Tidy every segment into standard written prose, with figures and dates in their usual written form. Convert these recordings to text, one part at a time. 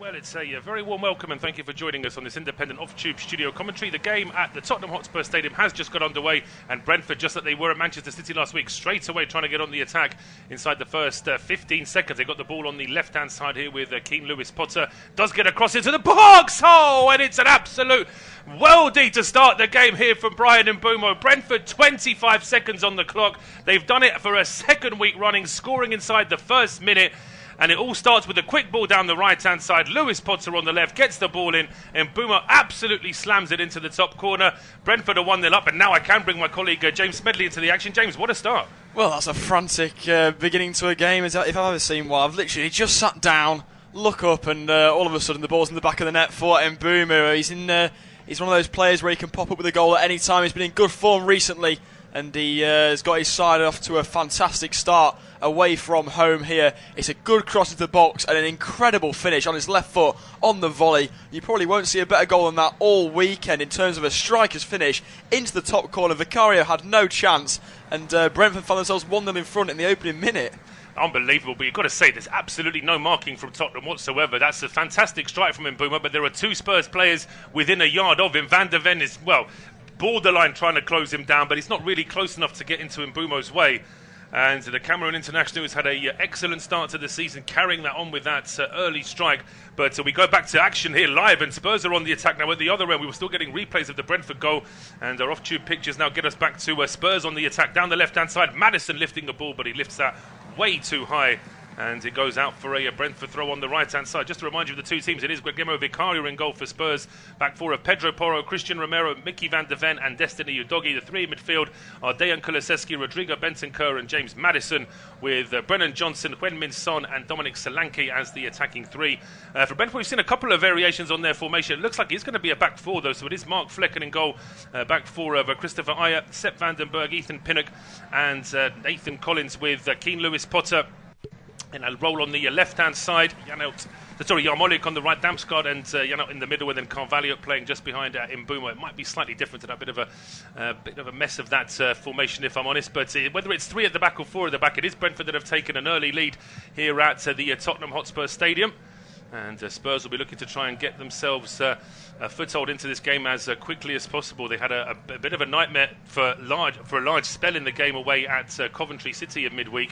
Well, it's a very warm welcome and thank you for joining us on this independent off-tube studio commentary. The game at the Tottenham Hotspur Stadium has just got underway, and Brentford, just like they were at Manchester City last week, straight away trying to get on the attack inside the first 15 seconds. They got the ball on the left-hand side here with Keane Lewis-Potter. Does get across into the box! Oh, and it's an absolute worldie to start the game here from Bryan Mbeumo. Brentford, 25 seconds on the clock. They've done it for a second week running, scoring inside the first minute. And it all starts with a quick ball down the right-hand side. Lewis-Potter on the left gets the ball in, and Mbeumo absolutely slams it into the top corner. Brentford are 1-0 up, and now I can bring my colleague James Smedley into the action. James, what a start. Well, that's a frantic beginning to a game if I've ever seen one. I've literally just sat down, look up, and all of a sudden the ball's in the back of the net for Mbeumo. He's one of those players where he can pop up with a goal at any time. He's been in good form recently, and he has got his side off to a fantastic start away from home here. It's a good cross into the box and an incredible finish on his left foot on the volley. You probably won't see a better goal than that all weekend in terms of a striker's finish into the top corner. Vicario had no chance, and Brentford found themselves 1-0 in front in the opening minute. Unbelievable, but you've got to say there's absolutely no marking from Tottenham whatsoever. That's a fantastic strike from Mbeumo, but there are two Spurs players within a yard of him. Van der Ven is, well, borderline trying to close him down, but he's not really close enough to get into Mbeumo's way. And the Cameroon international has had an excellent start to the season, carrying that on with that early strike. But we go back to action here live, and Spurs are on the attack now. At the other end, we were still getting replays of the Brentford goal, and our off-tube pictures now get us back to Spurs on the attack. Down the left-hand side, Maddison lifting the ball, but he lifts that way too high, and it goes out for a Brentford throw on the right-hand side. Just to remind you of the two teams, it is Guillermo Vicario in goal for Spurs. Back four of Pedro Porro, Christian Romero, Mickey van der Ven and Destiny Udogie. The three in midfield are Dejan Kulusevski, Rodrigo Bentancur and James Maddison, with Brennan Johnson, Heung-min Son and Dominic Solanke as the attacking three. For Brentford, we've seen a couple of variations on their formation. It looks like it's going to be a back four, though, so it is Mark Flecken in goal. Back four of Christopher Ayer, Sepp Vandenberg, Ethan Pinnock and Nathan Collins, with Keane Lewis-Potter in a roll on the left-hand side. Yarmolik on the right, Damsgaard and Janelt in the middle, and then Carvalho playing just behind Mbeumo. It might be slightly different to that, bit of a mess of that formation, if I'm honest. But whether it's three at the back or four at the back, it is Brentford that have taken an early lead here at the Tottenham Hotspur Stadium. And Spurs will be looking to try and get themselves a foothold into this game as quickly as possible. They had a bit of a nightmare for a large spell in the game away at Coventry City at midweek,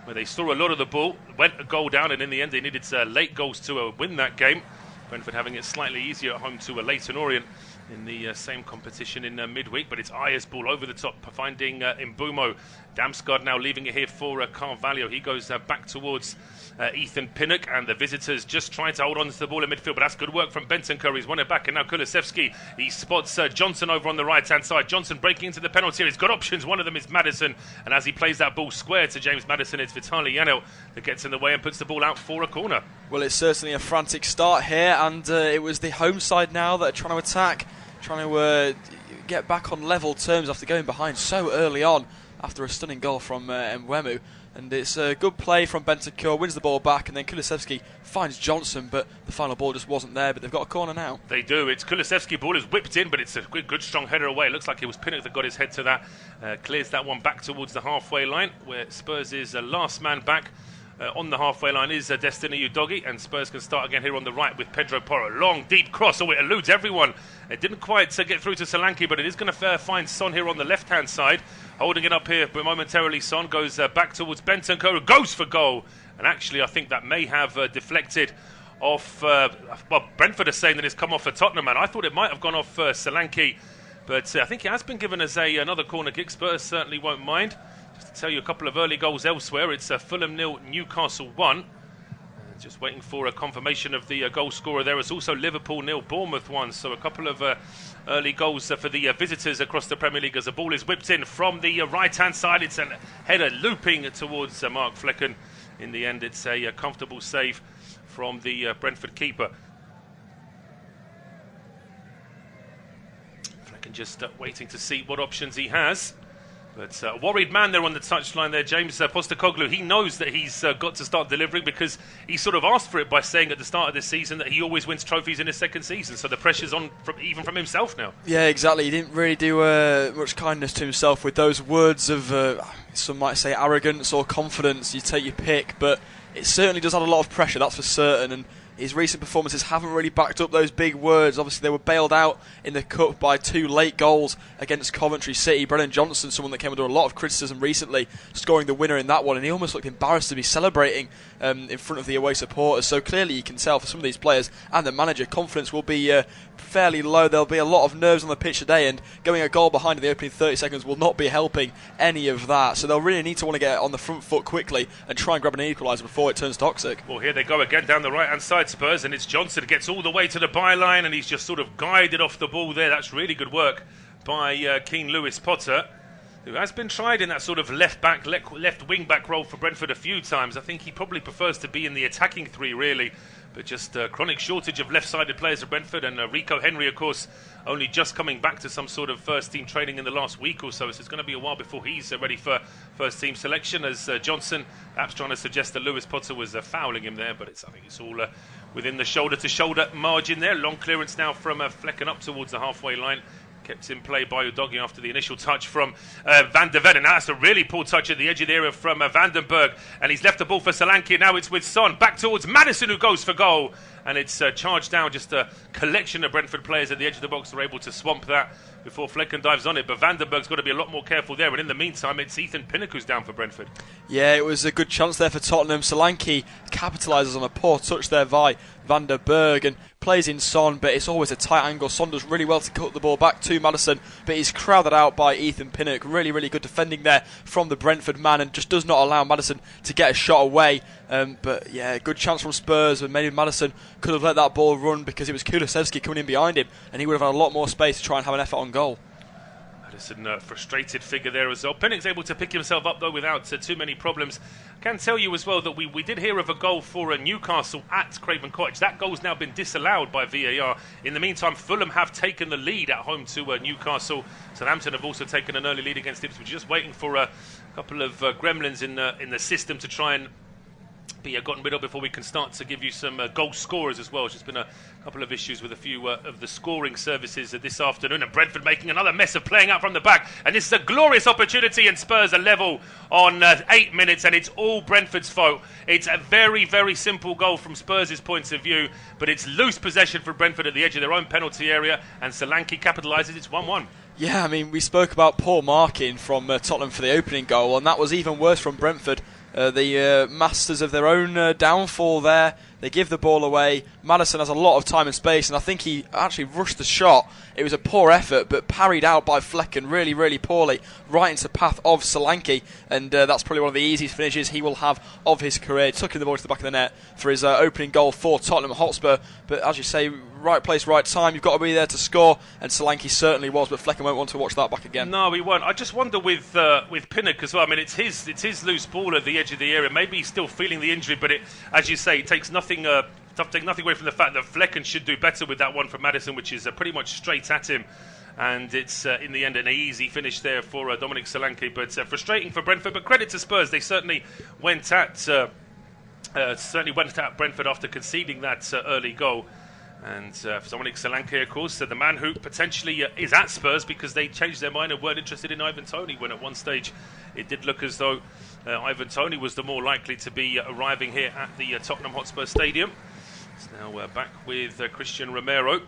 where they saw a lot of the ball, went a goal down, and in the end they needed late goals to win that game. Brentford having it slightly easier at home to Leyton Orient in the same competition in midweek, but it's Ayer's ball over the top, finding Mbeumo. Damsgaard now leaving it here for Carvalho. He goes back towards Ethan Pinnock, and the visitors just trying to hold on to the ball in midfield, but that's good work from Bentancur. He's won it back, and now Kulusevski, he spots Johnson over on the right-hand side. Johnson breaking into the penalty area. He's got options. One of them is Maddison, and as he plays that ball square to James Maddison, it's Vitaly Janelt that gets in the way and puts the ball out for a corner. Well, it's certainly a frantic start here, and it was the home side now that are trying to attack, trying to get back on level terms after going behind so early on after a stunning goal from Mbeumo. And it's a good play from Bentancur, wins the ball back, and then Kulusevski finds Johnson, but the final ball just wasn't there. But they've got a corner now. They do. It's Kulusevski, ball is whipped in, but it's a good strong header away. It looks like it was Pinnock that got his head to that. Clears that one back towards the halfway line, where Spurs is last man back. On the halfway line is Destiny Udogie, and Spurs can start again here on the right with Pedro Porro. Long, deep cross. Oh, it eludes everyone. It didn't quite get through to Solanke, but it is going to find Son here on the left-hand side. Holding it up here, but momentarily Son goes back towards Bentancur, goes for goal. And actually, I think that may have deflected off... Brentford are saying that it's come off for Tottenham, and I thought it might have gone off Solanke. But I think it has been given as another corner kick. Spurs certainly won't mind. Just to tell you a couple of early goals elsewhere, it's Fulham 0, Newcastle 1. Just waiting for a confirmation of the goal scorer there. It's also Liverpool 0, Bournemouth 1. So a couple of early goals for the visitors across the Premier League as the ball is whipped in from the right-hand side. It's a header looping towards Mark Flecken. In the end, it's a comfortable save from the Brentford keeper. Flecken just waiting to see what options he has. But a worried man there on the touchline there, James Postecoglou. He knows that he's got to start delivering, because he sort of asked for it by saying at the start of this season that he always wins trophies in his second season. So the pressure's on even from himself now. Yeah, exactly. He didn't really do much kindness to himself with those words of, some might say, arrogance or confidence. You take your pick, but it certainly does add a lot of pressure, that's for certain. And his recent performances haven't really backed up those big words. Obviously, they were bailed out in the Cup by 2 late goals against Coventry City. Brennan Johnson, someone that came under a lot of criticism recently, scoring the winner in that one, and he almost looked embarrassed to be celebrating in front of the away supporters. So clearly you can tell for some of these players and the manager, confidence will be fairly low. There'll be a lot of nerves on the pitch today, and going a goal behind in the opening 30 seconds will not be helping any of that. So they'll really need to want to get on the front foot quickly and try and grab an equaliser before it turns toxic. Well, here they go again down the right-hand side, Spurs, and it's Johnson who gets all the way to the byline, and he's just sort of guided off the ball there. That's really good work by Keane Lewis-Potter, who has been tried in that sort of left wing-back role for Brentford a few times. I think he probably prefers to be in the attacking three, really. But just a chronic shortage of left-sided players at Brentford, and Rico Henry, of course, only just coming back to some sort of first-team training in the last week or so. So it's going to be a while before he's ready for first-team selection, as Johnson perhaps trying to suggest that Lewis-Potter was fouling him there. But I think it's all within the shoulder-to-shoulder margin there. Long clearance now from Flecken up towards the halfway line. Kept in play by Udogie after the initial touch from Van der Ven. And that's a really poor touch at the edge of the area from Vandenberg. And he's left the ball for Solanke. Now it's with Son. Back towards Maddison, who goes for goal. And it's charged down. Just a collection of Brentford players at the edge of the box are able to swamp that before Flecken dives on it. But Vandenberg's got to be a lot more careful there. And in the meantime, it's Ethan Pinnock who's down for Brentford. Yeah, it was a good chance there for Tottenham. Solanke capitalises on a poor touch there by Van der Berg and plays in Son, but it's always a tight angle. Son does really well to cut the ball back to Maddison, but he's crowded out by Ethan Pinnock. Really, really good defending there from the Brentford man, and just does not allow Maddison to get a shot away. But yeah, good chance from Spurs, and maybe Maddison could have let that ball run because it was Kulusevski coming in behind him, and he would have had a lot more space to try and have an effort on goal. Maddison, frustrated figure there as well. Pinnock's able to pick himself up though without too many problems. I can tell you as well that we did hear of a goal for Newcastle at Craven Cottage. That goal's now been disallowed by VAR. In the meantime, Fulham have taken the lead at home to Newcastle. Southampton have also taken an early lead against Ipswich. Just waiting for a couple of gremlins in the system to try and be gotten rid of before we can start to give you some goal scorers as well. There's just been a couple of issues with a few of the scoring services this afternoon, and Brentford making another mess of playing out from the back, and this is a glorious opportunity, and Spurs are level on 8 minutes, and it's all Brentford's fault. It's a very, very simple goal from Spurs' point of view, but it's loose possession for Brentford at the edge of their own penalty area, and Solanke capitalises. It's 1-1. Yeah, I mean, we spoke about poor marking from Tottenham for the opening goal, and that was even worse from Brentford. The masters of their own downfall there. They give the ball away. Maddison has a lot of time and space, and I think he actually rushed the shot. It was a poor effort, but parried out by Flecken really, really poorly, right into the path of Solanke, and that's probably one of the easiest finishes he will have of his career. Tucking the ball to the back of the net for his opening goal for Tottenham Hotspur. But as you say, right place, right time. You've got to be there to score, and Solanke certainly was, but Flecken won't want to watch that back again. No, he won't. I just wonder with Pinnock as well. I mean, it's his loose ball at the edge of the area. Maybe he's still feeling the injury, but as you say, it takes nothing away from the fact that Flecken should do better with that one from Maddison, which is pretty much straight at him. And it's, in the end, an easy finish there for Dominic Solanke. But frustrating for Brentford. But credit to Spurs. They certainly went at Brentford after conceding that early goal. And for Dominic Solanke, of course, the man who potentially is at Spurs because they changed their mind and weren't interested in Ivan Toney, when at one stage it did look as though Ivan Toney was the more likely to be arriving here at the Tottenham Hotspur Stadium. It's now back with Christian Romero.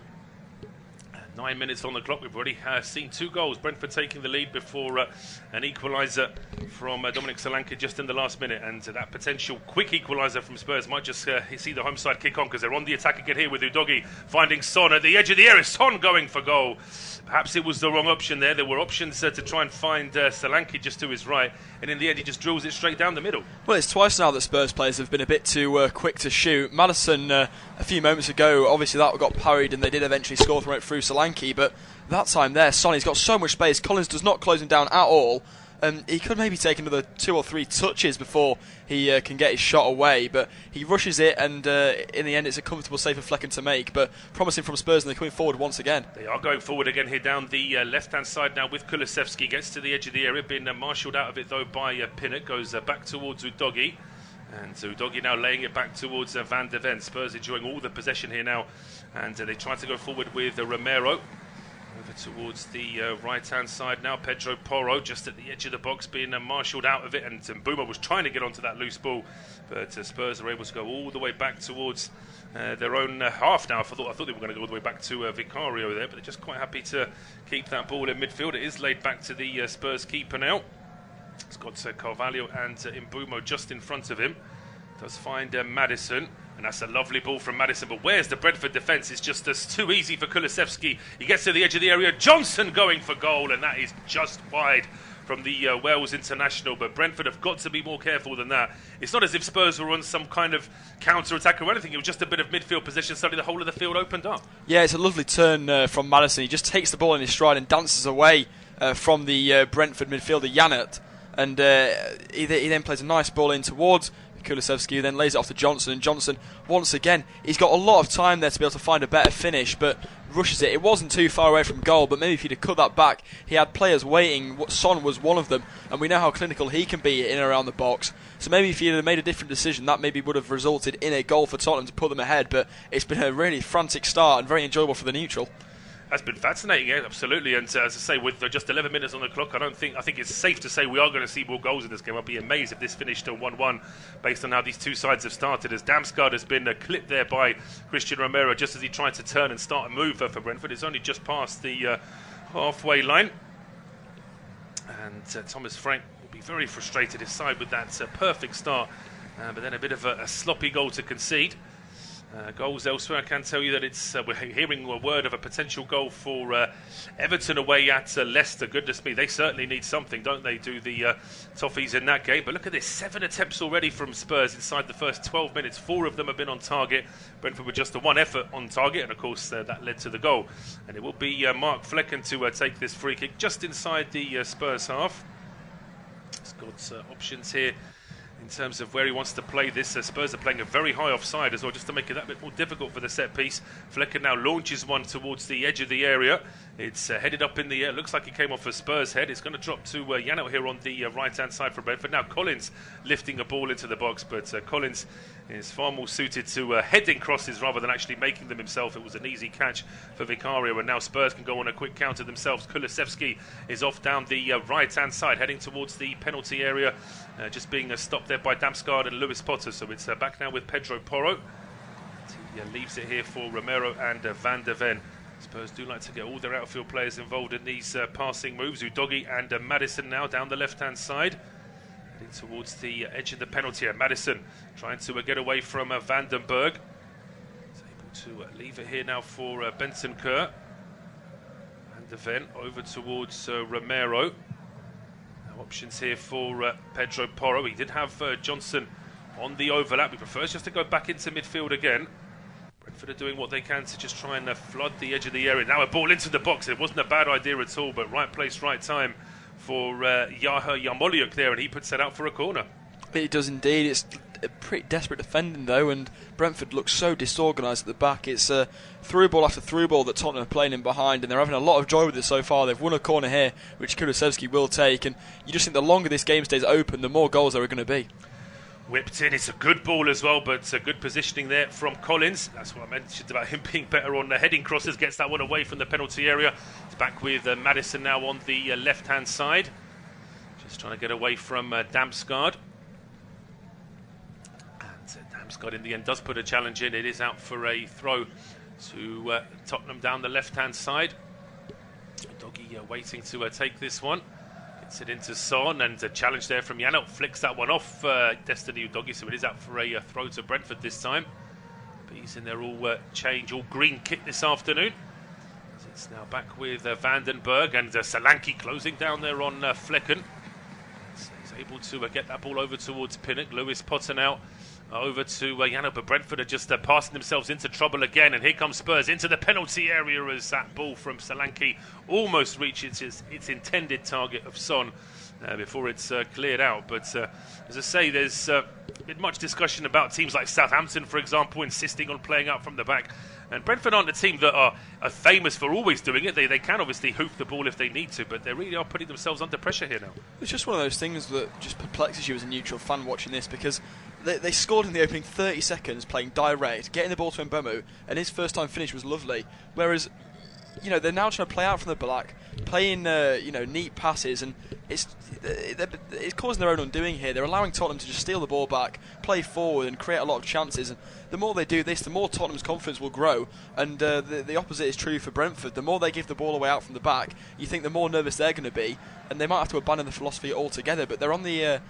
9 minutes on the clock. We've already seen 2 goals. Brentford taking the lead before an equaliser from Dominic Solanke just in the last minute. And that potential quick equaliser from Spurs might just see the home side kick on, because they're on the attack again here with Udogie finding Son at the edge of the area. Son going for goal. Perhaps it was the wrong option there. There were options to try and find Solanke just to his right. And in the end, he just drills it straight down the middle. Well, it's twice now that Spurs players have been a bit too quick to shoot. Maddison, a few moments ago, obviously that got parried and they did eventually score through Solanke. But that time there, Sonny's got so much space. Collins does not close him down at all. He could maybe take another 2 or 3 touches before he can get his shot away, but he rushes it, and in the end it's a comfortable save for Flecken to make. But promising from Spurs, and they're coming forward once again. They are going forward again here down the left-hand side now with Kulusevski. Gets to the edge of the area, being marshalled out of it though by Pinnock. Goes back towards Udogie, and Udogie now laying it back towards Van der Ven. Spurs enjoying all the possession here now, and they try to go forward with Romero. Over towards the right-hand side now. Pedro Porro just at the edge of the box being marshalled out of it, and Mbeumo was trying to get onto that loose ball, but Spurs are able to go all the way back towards their own half now. I thought they were going to go all the way back to Vicario there, but they're just quite happy to keep that ball in midfield. It is laid back to the Spurs keeper now. It's got Carvalho and Mbeumo just in front of him. Does find Maddison, and that's a lovely ball from Maddison, but where's the Brentford defence? It's just too easy for Kulusevski. He gets to the edge of the area, Johnson going for goal, and that is just wide from the Wales international, but Brentford have got to be more careful than that. It's not as if Spurs were on some kind of counter-attack or anything. It was just a bit of midfield position. Suddenly the whole of the field opened up. Yeah, it's a lovely turn from Maddison. He just takes the ball in his stride and dances away from the Brentford midfielder Janert, and he then plays a nice ball in towards Kulusevski, who then lays it off to Johnson, and Johnson, once again, he's got a lot of time there to be able to find a better finish, but rushes it. It wasn't too far away from goal, but maybe if he'd have cut that back, he had players waiting. Son was one of them, and we know how clinical he can be in and around the box. So maybe if he'd have made a different decision, that maybe would have resulted in a goal for Tottenham to put them ahead, but it's been a really frantic start and very enjoyable for the neutral. That's been fascinating, yeah, absolutely. And as I say, with just 11 minutes on the clock, I think it's safe to say we are going to see more goals in this game. I'd be amazed if this finished 1-1 based on how these two sides have started, as Damsgaard has been clipped there by Christian Romero just as he tried to turn and start a move for Brentford. It's only just past the halfway line. And Thomas Frank will be very frustrated, his side, with that perfect start, but then a bit of a sloppy goal to concede. Goals elsewhere. I can tell you that it's we're hearing a word of a potential goal for Everton away at Leicester. Goodness me, they certainly need something, don't they, do the Toffees in that game. But look at this, 7 attempts already from Spurs inside the first 12 minutes. 4 of them have been on target. Brentford with just the 1 effort on target, and of course that led to the goal. And it will be Mark Flecken to take this free kick just inside the Spurs half. He's got options here in terms of where he wants to play this. Spurs are playing a very high offside as well, just to make it that bit more difficult for the set piece. Flecken now launches one towards the edge of the area. It's headed up in the air. Looks like he came off a Spurs head. It's going to drop to Janelt here on the right-hand side for Brentford. Now Collins lifting a ball into the box, but Collins is far more suited to heading crosses rather than actually making them himself. It was an easy catch for Vicario, and now Spurs can go on a quick counter themselves. Kulusevski is off down the right-hand side, heading towards the penalty area, just being stopped there by Damsgaard and Lewis Potter. So it's back now with Pedro Porro. He leaves it here for Romero and Van der Ven. Spurs do like to get all their outfield players involved in these passing moves. Udogie and Maddison now down the left-hand side, heading towards the edge of the penalty area. Maddison trying to get away from Vandenberg. He's able to leave it here now for Bentancur. Van der Ven over towards Romero. Now options here for Pedro Porro. He did have Johnson on the overlap. He prefers just to go back into midfield again. Brentford are doing what they can to just try and flood the edge of the area. Now a ball into the box. It wasn't a bad idea at all, but right place, right time for Yaha Yarmolenko there, and he puts that out for a corner. It does indeed. It's a pretty desperate defending though, and Brentford looks so disorganised at the back. It's through ball after through ball that Tottenham are playing in behind, and they're having a lot of joy with it so far. They've won a corner here, which Kulusevski will take, and you just think the longer this game stays open, the more goals there are going to be. Whipped in, it's a good ball as well, but good positioning there from Collins. That's what I mentioned about him being better on the heading crosses. Gets that one away from the penalty area. It's back with Maddison now on the left-hand side. Just trying to get away from Damsgaard. And Damsgaard in the end does put a challenge in. It is out for a throw to Tottenham down the left-hand side. Doggy waiting to take this one. Gets it into Son, and a challenge there from Janelt. Flicks that one off Destiny Udogie, so it is out for a throw to Brentford this time. Bees in their all green kit this afternoon. It's now back with Vandenberg, and Solanke closing down there on Flecken. So he's able to get that ball over towards Pinnock. Lewis Potter now over to Janelt, but Brentford are just passing themselves into trouble again, and here comes Spurs into the penalty area as that ball from Solanke almost reaches its intended target of Son before it's cleared out. But as I say, there's been much discussion about teams like Southampton, for example, insisting on playing out from the back. And Brentford aren't a team that are famous for always doing it. They can obviously hoof the ball if they need to, but they really are putting themselves under pressure here now. It's just one of those things that just perplexes you as a neutral fan watching this, because they scored in the opening 30 seconds playing direct, getting the ball to Mbeumo, and his first time finish was lovely. Whereas they're now trying to play out from the back, playing neat passes, and it's causing their own undoing here. They're allowing Tottenham to just steal the ball back, play forward, and create a lot of chances. And the more they do this, the more Tottenham's confidence will grow. And the opposite is true for Brentford. The more they give the ball away out from the back, you think the more nervous they're going to be, and they might have to abandon the philosophy altogether. But they're on the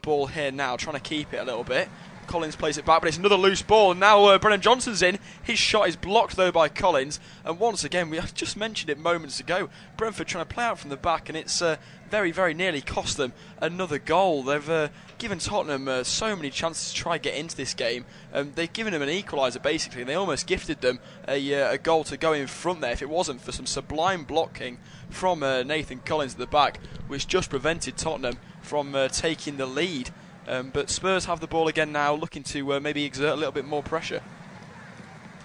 ball here now, trying to keep it a little bit. Collins plays it back, but it's another loose ball. Now Brennan Johnson's in. His shot is blocked, though, by Collins. And once again, I just mentioned it moments ago, Brentford trying to play out from the back, and it's very, very nearly cost them another goal. They've given Tottenham so many chances to try and get into this game. They've given them an equaliser, basically, and they almost gifted them a goal to go in front there if it wasn't for some sublime blocking from Nathan Collins at the back, which just prevented Tottenham from taking the lead. But Spurs have the ball again now, looking to maybe exert a little bit more pressure.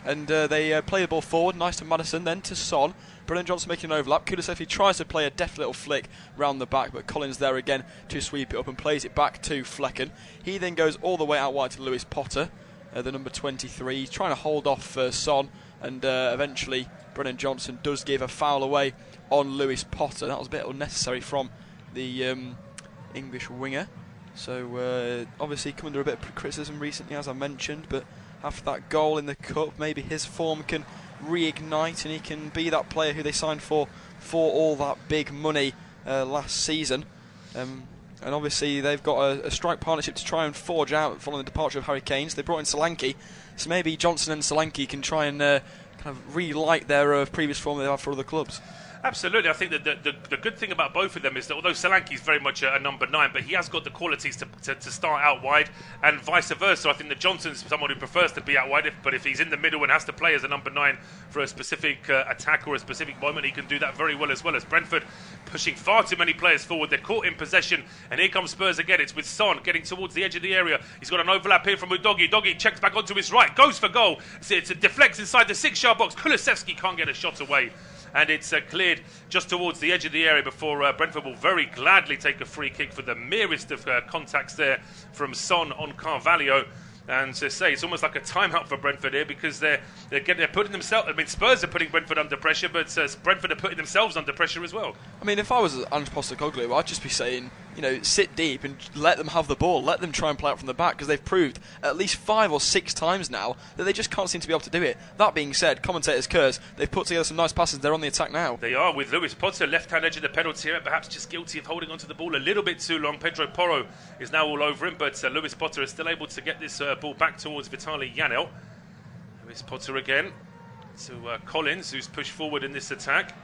And they play the ball forward, nice to Maddison, then to Son. Brennan Johnson making an overlap. Kulusevski tries to play a deft little flick round the back, but Collins there again to sweep it up and plays it back to Flecken. He then goes all the way out wide to Lewis Potter, the number 23. He's trying to hold off Son, and eventually Brennan Johnson does give a foul away on Lewis Potter. That was a bit unnecessary from the English winger. So obviously come under a bit of criticism recently, as I mentioned, but after that goal in the Cup, maybe his form can reignite and he can be that player who they signed for all that big money last season. And obviously they've got a strike partnership to try and forge out following the departure of Harry Kane. So they brought in Solanke, so maybe Johnson and Solanke can try and kind of relight their previous form they've had for other clubs. Absolutely. I think that the good thing about both of them is that although Solanke is very much a number 9, but he has got the qualities to start out wide, and vice versa. I think that Johnson's someone who prefers to be out wide, but if he's in the middle and has to play as a number 9 for a specific attack or a specific moment, he can do that very well as well. As Brentford pushing far too many players forward, they're caught in possession, and here comes Spurs again. It's with Son getting towards the edge of the area. He's got an overlap here from Udogie. Udogie checks back onto his right, goes for goal. It's a deflects inside the 6-yard box. Kulusevski can't get a shot away. And it's cleared just towards the edge of the area before Brentford will very gladly take a free kick for the merest of contacts there from Son on Carvalho. And to say, it's almost like a timeout for Brentford here because they're putting themselves. I mean, Spurs are putting Brentford under pressure, but Brentford are putting themselves under pressure as well. I mean, if I was Ange Postecoglou, I'd just be saying, sit deep and let them have the ball, let them try and play out from the back, because they've proved at least 5 or 6 times now that they just can't seem to be able to do it. That being said, commentators curse, they've put together some nice passes, they're on the attack now. They are, with Lewis Potter, left-hand edge of the penalty area, perhaps just guilty of holding onto the ball a little bit too long. Pedro Porro is now all over him, but Lewis Potter is still able to get this ball back towards Vitaly Janelt. Lewis Potter again to Collins, who's pushed forward in this attack.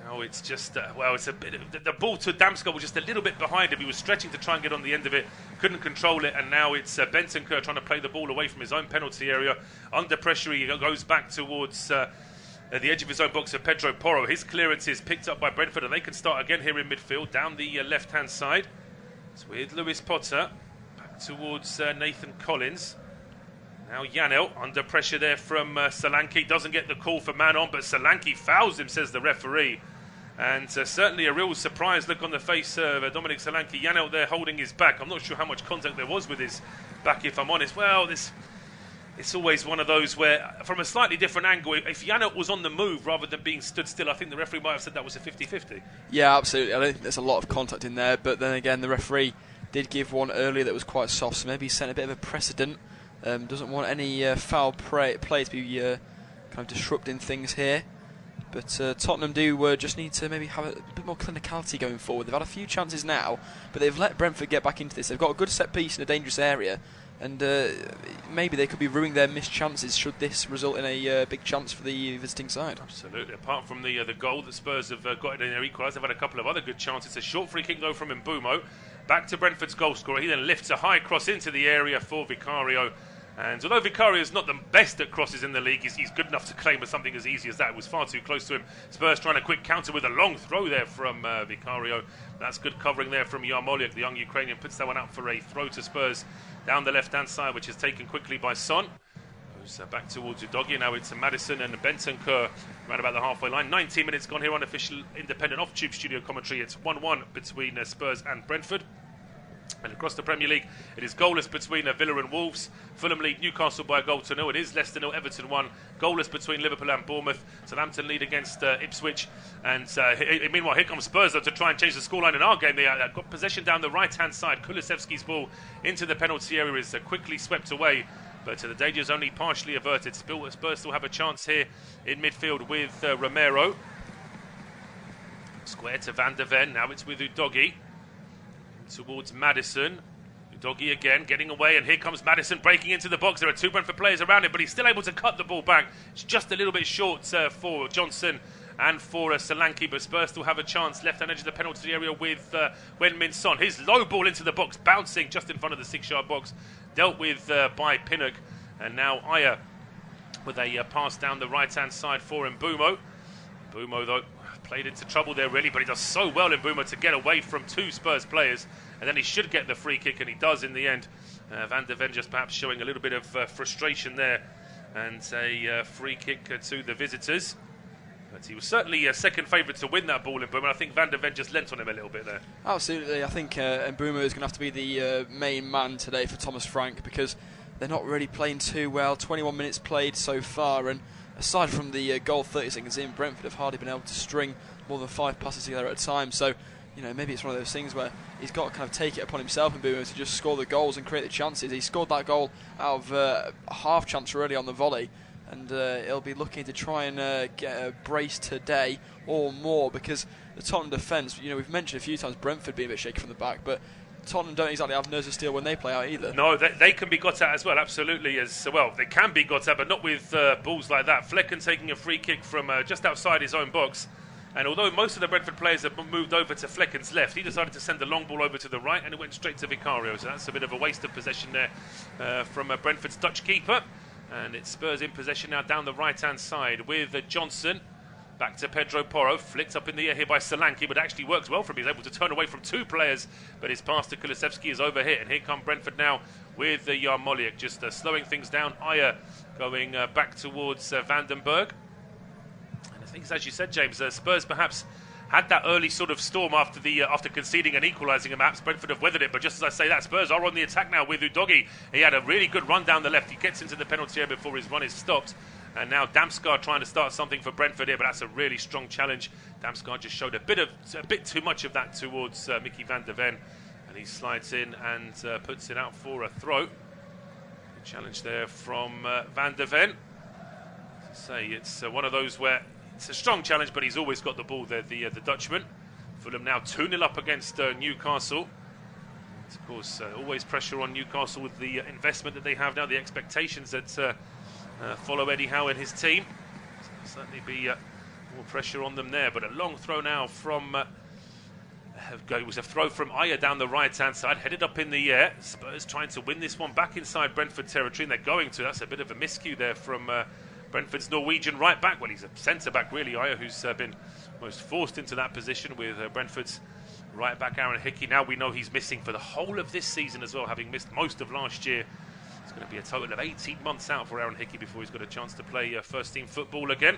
Oh, it's just, it's a bit. The ball to Damsgaard was just a little bit behind him. He was stretching to try and get on the end of it, couldn't control it, and now it's Bentancur trying to play the ball away from his own penalty area. Under pressure, he goes back towards the edge of his own box of Pedro Porro. His clearance is picked up by Brentford, and they can start again here in midfield, down the left-hand side. It's with Lewis Potter, back towards Nathan Collins. Now Janelt under pressure there from Solanke. Doesn't get the call for man on, but Solanke fouls him, says the referee. And certainly a real surprised look on the face of Dominic Solanke. Janelt there holding his back. I'm not sure how much contact there was with his back, if I'm honest. Well, it's always one of those where, from a slightly different angle, if Janelt was on the move rather than being stood still, I think the referee might have said that was a 50-50. Yeah, absolutely. I don't think there's a lot of contact in there, but then again, the referee did give one earlier that was quite soft, so maybe he set a bit of a precedent. Doesn't want any foul play to be kind of disrupting things here. But Tottenham do just need to maybe have a bit more clinicality going forward. They've had a few chances now, but they've let Brentford get back into this. They've got a good set piece in a dangerous area, and maybe they could be ruining their missed chances should this result in a big chance for the visiting side. Absolutely. Apart from the goal that Spurs have got in their equaliser, they've had a couple of other good chances. A short free kick though from Mbeumo. Back to Brentford's goal scorer. He then lifts a high cross into the area for Vicario. And although Vicario is not the best at crosses in the league, he's good enough to claim as something as easy as that. It was far too close to him. Spurs trying a quick counter with a long throw there from Vicario. That's good covering there from Yarmolenko, the young Ukrainian. Puts that one out for a throw to Spurs down the left-hand side, which is taken quickly by Son. Goes back towards Udogie. Now it's Maddison and Bentancur around about the halfway line. 19 minutes gone here on official independent off-tube studio commentary. It's 1-1 between Spurs and Brentford. And across the Premier League, it is goalless between Villa and Wolves. Fulham lead Newcastle by a goal to 0. It is Leicester 0, Everton 1. Goalless between Liverpool and Bournemouth. Southampton lead against Ipswich. And meanwhile, here comes Spurs though, to try and change the scoreline in our game. They got possession down the right-hand side. Kulusevski's ball into the penalty area is quickly swept away. But the danger is only partially averted. Spurs still have a chance here in midfield with Romero. Square to Van der Ven. Now it's with Udogie. Towards Maddison. Udogie again getting away, and here comes Maddison breaking into the box. There are two Brentford players around him, but he's still able to cut the ball back. It's just a little bit short for Johnson and for Solanke, but Spurs still have a chance. Left-hand edge of the penalty area with Heung-min Son. His low ball into the box, bouncing just in front of the 6-yard box, dealt with by Pinnock, and now Ayer with a pass down the right-hand side for Mbeumo. Mbeumo, though, played into trouble there really, but he does so well in Mbeumo to get away from two Spurs players, and then he should get the free kick, and he does in the end. Van der Ven just perhaps showing a little bit of frustration there, and a free kick to the visitors. But he was certainly a second favourite to win that ball in Mbeumo. I think Van der Ven just lent on him a little bit there. Absolutely. I think Mbeumo is going to have to be the main man today for Thomas Frank, because they're not really playing too well. 21 minutes played so far, and aside from the goal 30 seconds in, Brentford have hardly been able to string more than 5 passes together at a time. So, maybe it's one of those things where he's got to kind of take it upon himself and Mbeumo to just score the goals and create the chances. He scored that goal out of a half chance really on the volley, and he'll be looking to try and get a brace today or more, because the Tottenham defence, we've mentioned a few times Brentford being a bit shaky from the back, but Tottenham don't exactly have nerves of steel when they play out either. No, they can be got at as well, absolutely. As well, they can be got at, but not with balls like that. Flecken taking a free kick from just outside his own box. And although most of the Brentford players have moved over to Flecken's left, he decided to send the long ball over to the right, and it went straight to Vicario. So that's a bit of a waste of possession there from Brentford's Dutch keeper. And it's Spurs in possession now down the right-hand side with Johnson. Back to Pedro Porro, flicked up in the air here by Solanke, but actually works well for him. He's able to turn away from two players, but his pass to Kulusevski is overhit. And here come Brentford now with Yarmoliuk, just slowing things down. Ayer going back towards Vandenberg. And I think, as you said, James, Spurs perhaps had that early sort of storm after conceding and equalising, and perhaps Brentford have weathered it. But just as I say that, Spurs are on the attack now with Udogie. He had a really good run down the left. He gets into the penalty area before his run is stopped. And now Damsgaard trying to start something for Brentford here, but that's a really strong challenge. Damsgaard just showed a bit too much of that towards Mickey van der Ven, and he slides in and puts it out for a throw. Challenge there from van der Ven. As I say, it's one of those where it's a strong challenge, but he's always got the ball there, the Dutchman. Fulham now 2-0 up against Newcastle. It's, of course, always pressure on Newcastle with the investment that they have now, the expectations that follow Eddie Howe and his team. So there'll certainly be more pressure on them there. But a long throw now from it was a throw from Ayer down the right-hand side, headed up in the air. Spurs trying to win this one back inside Brentford territory, and they're going to. That's a bit of a miscue there from Brentford's Norwegian right back. Well, he's a centre back really, Ayer, who's been most forced into that position with Brentford's right back Aaron Hickey. Now we know he's missing for the whole of this season as well, having missed most of last year. It's going to be a total of 18 months out for Aaron Hickey before he's got a chance to play first-team football again.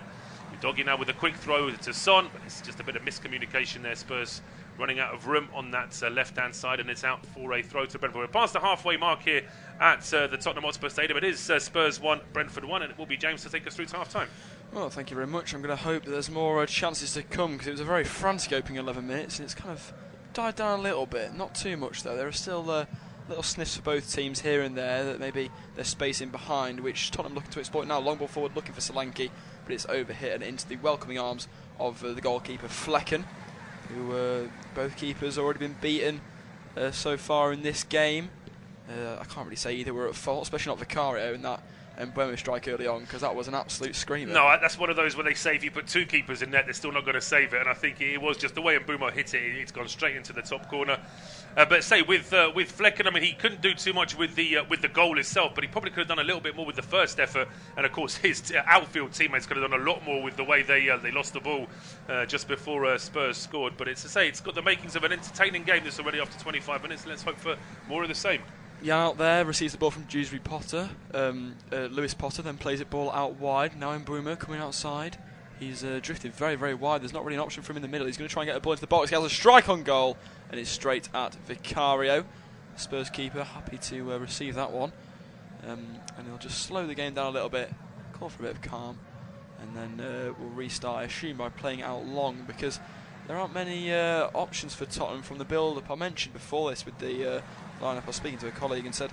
Udogie now with a quick throw to Son, but it's just a bit of miscommunication there. Spurs running out of room on that left-hand side, and it's out for a throw to Brentford. We're past the halfway mark here at the Tottenham Hotspur Stadium. It is Spurs 1, Brentford 1, and it will be James to take us through to half-time. Well, thank you very much. I'm going to hope that there's more chances to come, because it was a very frantic opening 11 minutes, and it's kind of died down a little bit. Not too much, though. There are still little sniffs for both teams here and there that maybe they're spacing behind, which Tottenham looking to exploit now. Long ball forward looking for Solanke, but it's overhit and into the welcoming arms of the goalkeeper Flecken, who both keepers already been beaten so far in this game. I can't really say either were at fault, especially not Vicario in that Mbeumo strike early on, because that was an absolute screamer. No, that's one of those where they say if you put two keepers in net, they're still not going to save it, and I think it was just the way Mbeumo hit it. It's gone straight into the top corner. But say with Flecken, I mean, he couldn't do too much with the goal itself, but he probably could have done a little bit more with the first effort. And of course, his outfield teammates could have done a lot more with the way they lost the ball just before Spurs scored. But it's to say, it's got the makings of an entertaining game. This already after 25 minutes. Let's hope for more of the same. Jan out there receives the ball from Dewsbury Potter. Lewis Potter then plays it ball out wide. Now Mbeumo coming outside. He's drifted very, very wide. There's not really an option for him in the middle. He's going to try and get a ball into the box. He has a strike on goal, and it's straight at Vicario. Spurs keeper happy to receive that one. And he'll just slow the game down a little bit, call for a bit of calm, and then we'll restart, I assume, by playing out long, because there aren't many options for Tottenham from the build-up. I mentioned before this with the lineup. I was speaking to a colleague and said,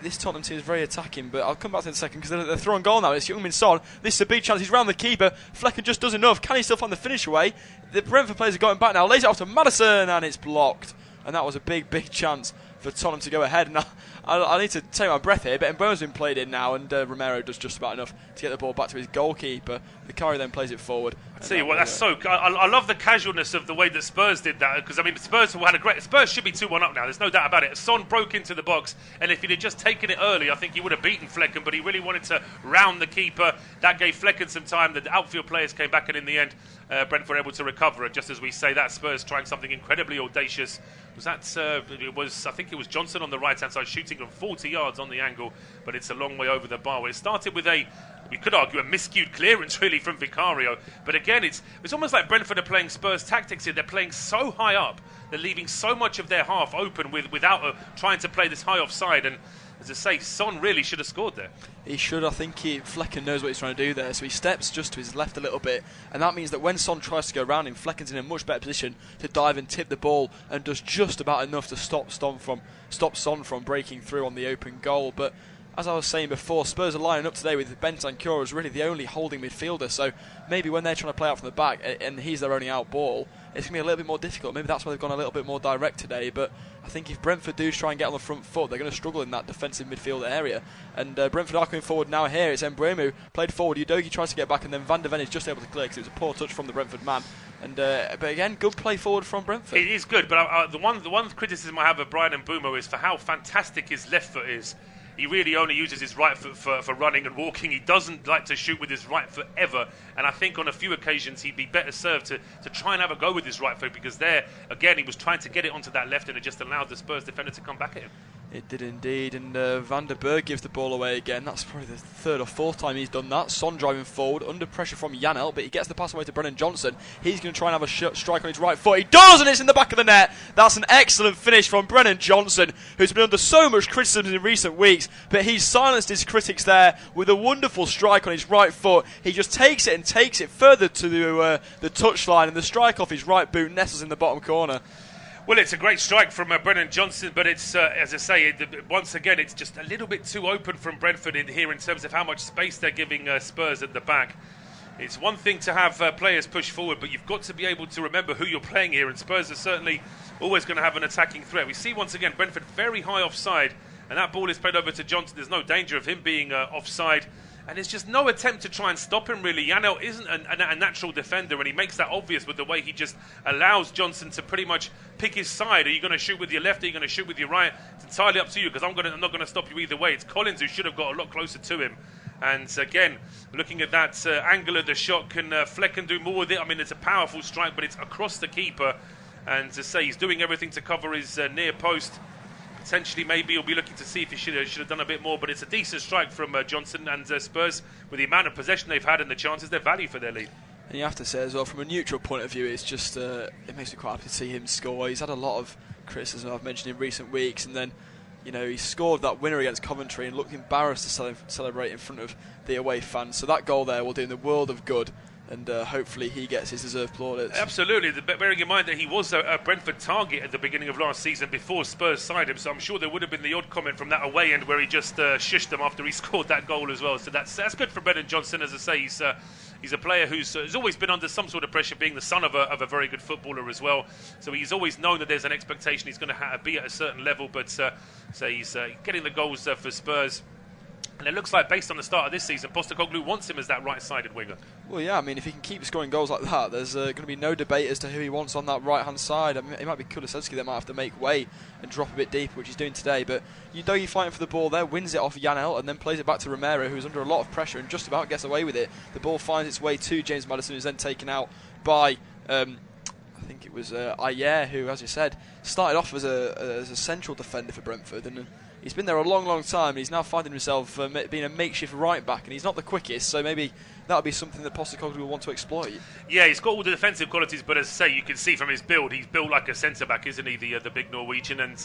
this Tottenham team is very attacking, but I'll come back to it in a second, because they're throwing goal now. It's Heung-min Son. This is a big chance. He's round the keeper. Flecken just does enough. Can he still find the finish away? The Brentford players are going back now. Lays it off to Maddison, and it's blocked. And that was a big, big chance for Tottenham to go ahead. And I need to take my breath here, but Mbeumo's been played in now, and Romero does just about enough to get the ball back to his goalkeeper. Vicario then plays it forward. I tell you what, that's so. I love the casualness of the way that Spurs did that, because I mean, Spurs had a great. Spurs should be 2-1 up now. There's no doubt about it. Son broke into the box, and if he'd have just taken it early, I think he would have beaten Flecken. But he really wanted to round the keeper. That gave Flecken some time. The outfield players came back, and in the end, Brentford were able to recover it. Just as we say that, Spurs trying something incredibly audacious. Was that? I think it was Johnson on the right hand side shooting from 40 yards on the angle, but it's a long way over the bar. Well, it started with we could argue a miscued clearance really from Vicario, but again it's almost like Brentford are playing Spurs tactics here. They're playing so high up, they're leaving so much of their half open without trying to play this high offside. And as I say, Son really should have scored there. He should. I think Flecken knows what he's trying to do there, so he steps just to his left a little bit, and that means that when Son tries to go around him, Flecken's in a much better position to dive and tip the ball, and does just about enough to stop Son from breaking through on the open goal. But as I was saying before, Spurs are lining up today with Bentancur as really the only holding midfielder, so maybe when they're trying to play out from the back and he's their only out ball, it's going to be a little bit more difficult. Maybe that's why they've gone a little bit more direct today, but I think if Brentford do try and get on the front foot, they're going to struggle in that defensive midfield area. And Brentford are coming forward now here. It's Mbeumo played forward. Udogie tries to get back, and then Van der Ven is just able to clear because it was a poor touch from the Brentford man. And but again, good play forward from Brentford. It is good, but the one criticism I have of Brian Mbeumo is for how fantastic his left foot is. He really only uses his right foot for running and walking. He doesn't like to shoot with his right foot ever. And I think on a few occasions he'd be better served to try and have a go with his right foot, because there, again, he was trying to get it onto that left and it just allowed the Spurs defender to come back at him. It did indeed, and Van der Berg gives the ball away again. That's probably the third or fourth time he's done that. Son driving forward, under pressure from Janelt, but he gets the pass away to Brennan Johnson. He's going to try and have a strike on his right foot. He does, and it's in the back of the net. That's an excellent finish from Brennan Johnson, who's been under so much criticism in recent weeks, but he's silenced his critics there with a wonderful strike on his right foot. He just takes it and takes it further to the touchline, and the strike off his right boot nestles in the bottom corner. Well, it's a great strike from Brennan Johnson, but it's, as I say, once again, it's just a little bit too open from Brentford in here in terms of how much space they're giving Spurs at the back. It's one thing to have players push forward, but you've got to be able to remember who you're playing here, and Spurs are certainly always going to have an attacking threat. We see once again Brentford very high offside, and that ball is played over to Johnson. There's no danger of him being offside. And there's just no attempt to try and stop him, really. Janelt isn't a natural defender, and he makes that obvious with the way he just allows Johnson to pretty much pick his side. Are you going to shoot with your left? Are you going to shoot with your right? It's entirely up to you, because I'm not going to stop you either way. It's Collins who should have got a lot closer to him. And again, looking at that angle of the shot, can Flecken do more with it? I mean, it's a powerful strike, but it's across the keeper. And to say he's doing everything to cover his near post. Potentially, maybe he'll be looking to see if he should have done a bit more, but it's a decent strike from Johnson, and Spurs, with the amount of possession they've had and the chances, they're value for their lead. And you have to say as well, from a neutral point of view, it's just it makes me quite happy to see him score. He's had a lot of criticism I've mentioned in recent weeks, and then he scored that winner against Coventry and looked embarrassed to celebrate in front of the away fans. So that goal there will do him the world of good. And hopefully he gets his deserved plaudits. Absolutely, bearing in mind that he was a Brentford target at the beginning of last season before Spurs signed him, so I'm sure there would have been the odd comment from that away end where he just shushed them after he scored that goal as well. So that's good for Brennan Johnson. As I say, he's a player who's always been under some sort of pressure, being the son of a very good footballer as well. So he's always known that there's an expectation he's going to be at a certain level, but so he's getting the goals for Spurs. And it looks like, based on the start of this season, Postecoglou wants him as that right-sided winger. Well, yeah, I mean, if he can keep scoring goals like that, there's going to be no debate as to who he wants on that right-hand side. I mean, it might be Kulusevski that might have to make way and drop a bit deeper, which he's doing today. But Udogie fighting for the ball there, wins it off Janelt, and then plays it back to Romero, who's under a lot of pressure and just about gets away with it. The ball finds its way to James Maddison, who's then taken out by... I think it was Ayer, who, as you said, started off as a central defender for Brentford, and he's been there a long time, and he's now finding himself being a makeshift right back, and he's not the quickest, so maybe that would be something that Postecoglou will want to exploit. Yeah, he's got all the defensive qualities, but as I say, you can see from his build, he's built like a centre-back, isn't he, the big Norwegian, and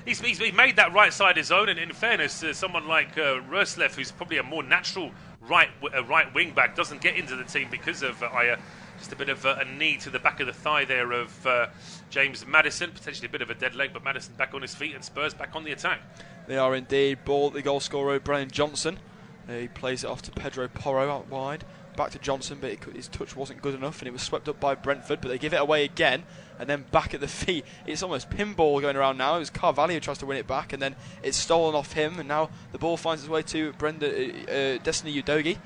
he's made that right side his own, and in fairness, someone like Røslev, who's probably a more natural right wing-back, doesn't get into the team because of just a bit of a knee to the back of the thigh there of James Maddison, potentially a bit of a dead leg, but Maddison back on his feet and Spurs back on the attack. They are indeed. Ball at the goal scorer, Brian Johnson. He plays it off to Pedro Porro out wide. Back to Johnson, but his touch wasn't good enough, and it was swept up by Brentford, but they give it away again, and then back at the feet. It's almost pinball going around now. It was Carvalho who tries to win it back, and then it's stolen off him, and now the ball finds its way to Destiny Udogie.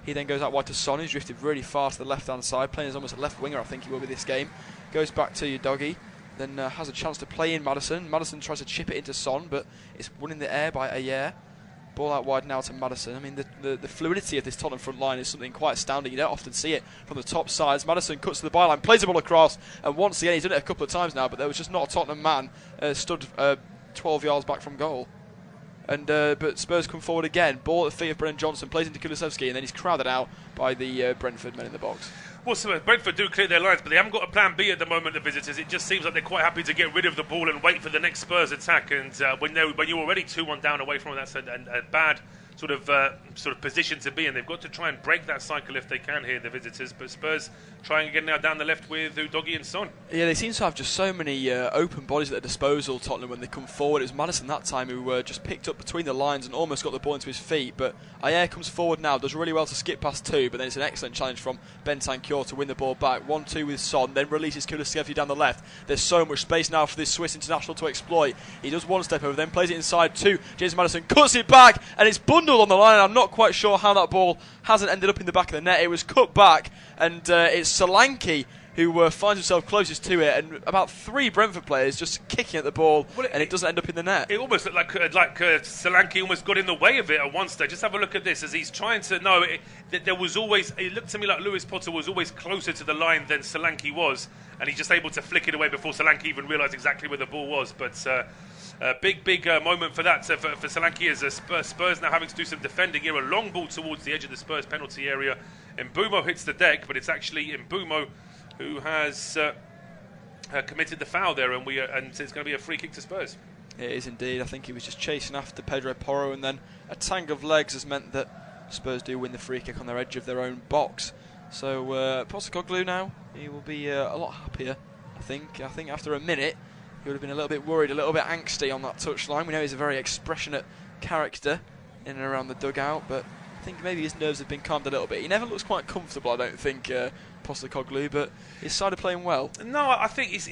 He then goes out wide to Son, who's drifted really far to the left-hand side, playing as almost a left winger, I think he will be this game. Goes back to Udogie, then has a chance to play in Maddison. Maddison tries to chip it into Son, but it's won in the air by Ayer. Ball out wide now to Maddison. I mean, the fluidity of this Tottenham front line is something quite astounding. You don't often see it from the top sides. Maddison cuts to the byline, plays the ball across, and once again, he's done it a couple of times now, but there was just not a Tottenham man stood 12 yards back from goal. And but Spurs come forward again. Ball at the feet of Brennan Johnson, plays into Kulusevski, and then he's crowded out by the Brentford men in the box. Well, so Brentford do clear their lines, but they haven't got a plan B at the moment, the visitors. It just seems like they're quite happy to get rid of the ball and wait for the next Spurs attack. And when you're already 2-1 down away from it, that's a bad sort of position to be in. They've got to try and break that cycle if they can here, the visitors. But Spurs trying again now down the left with Udogie and Son. Yeah, they seem to have just so many open bodies at their disposal, Tottenham, when they come forward. It was Maddison that time who just picked up between the lines and almost got the ball into his feet. But Ayer comes forward now, does really well to skip past two, but then it's an excellent challenge from Bentancur to win the ball back. 1-2 with Son, then releases Kulusevski down the left. There's so much space now for this Swiss international to exploit. He does one step over, then plays it inside to James Maddison, cuts it back, and it's bundled on the line. I'm not quite sure how that ball hasn't ended up in the back of the net. It was cut back, and it's Solanke who finds himself closest to it, and about 3 Brentford players just kicking at the ball, and it doesn't end up in the net. It almost looked like Solanke almost got in the way of it at one stage. Just have a look at this as he's trying to. There was always. It looked to me like Lewis Potter was always closer to the line than Solanke was, and he's just able to flick it away before Solanke even realised exactly where the ball was. But big moment for that for Solanke as Spurs now having to do some defending here. A long ball towards the edge of the Spurs penalty area. Mbeumo hits the deck, but it's actually Mbeumo who has committed the foul there, and it's going to be a free kick to Spurs. It is indeed. I think he was just chasing after Pedro Porro, and then a tangle of legs has meant that Spurs do win the free kick on their edge of their own box. So Postecoglou now, he will be a lot happier, I think. I think after a minute, he would have been a little bit worried, a little bit angsty on that touchline. We know he's a very expressionate character in and around the dugout, but I think maybe his nerves have been calmed a little bit. He never looks quite comfortable, I don't think, Postecoglou, but his side are playing well. No, I think it's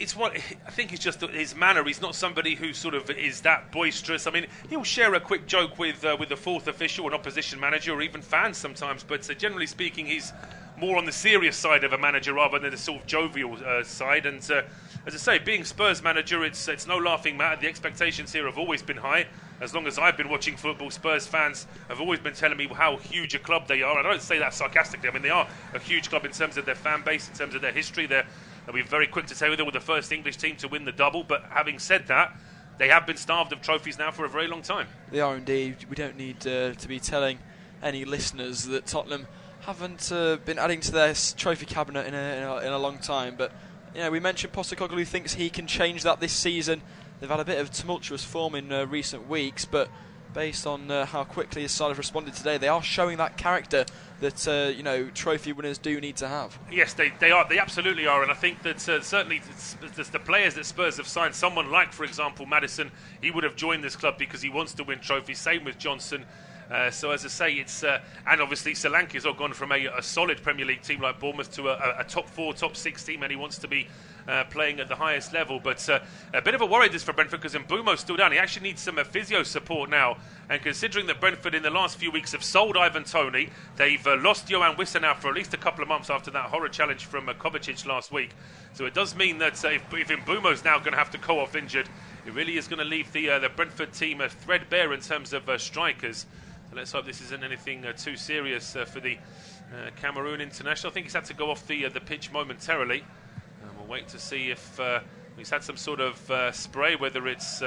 just his manner. He's not somebody who sort of is that boisterous. I mean, he'll share a quick joke with the fourth official, an opposition manager, or even fans sometimes. But generally speaking, he's more on the serious side of a manager rather than the sort of jovial side. And as I say, being Spurs manager, it's no laughing matter. The expectations here have always been high. As long as I've been watching football, Spurs fans have always been telling me how huge a club they are. I don't say that sarcastically. I mean, they are a huge club in terms of their fan base, in terms of their history. They'll be very quick to say they were the first English team to win the double. But having said that, they have been starved of trophies now for a very long time. They are indeed. We don't need to be telling any listeners that Tottenham haven't been adding to their trophy cabinet in a long time. But we mentioned Postecoglou thinks he can change that this season. They've had a bit of tumultuous form in recent weeks, but based on how quickly his side have responded today, they are showing that character that trophy winners do need to have. Yes, they are. They absolutely are, and I think that certainly the players that Spurs have signed, someone like, for example, Maddison, he would have joined this club because he wants to win trophies. Same with Johnson. So as I say, it's and obviously Solanke has all gone from a solid Premier League team like Bournemouth to a top 4, top 6 team, and he wants to be playing at the highest level. But a bit of a worry this for Brentford because Mbeumo's still down. He actually needs some physio support now. And considering that Brentford in the last few weeks have sold Ivan Toney, they've lost Johan Wissa now for at least a couple of months after that horror challenge from Kovacic last week. So it does mean that if Mbeumo's now going to have to go off injured, it really is going to leave the Brentford team threadbare in terms of strikers. So let's hope this isn't anything too serious for the Cameroon international. I think he's had to go off the pitch momentarily. We'll wait to see if he's had some sort of spray, whether it's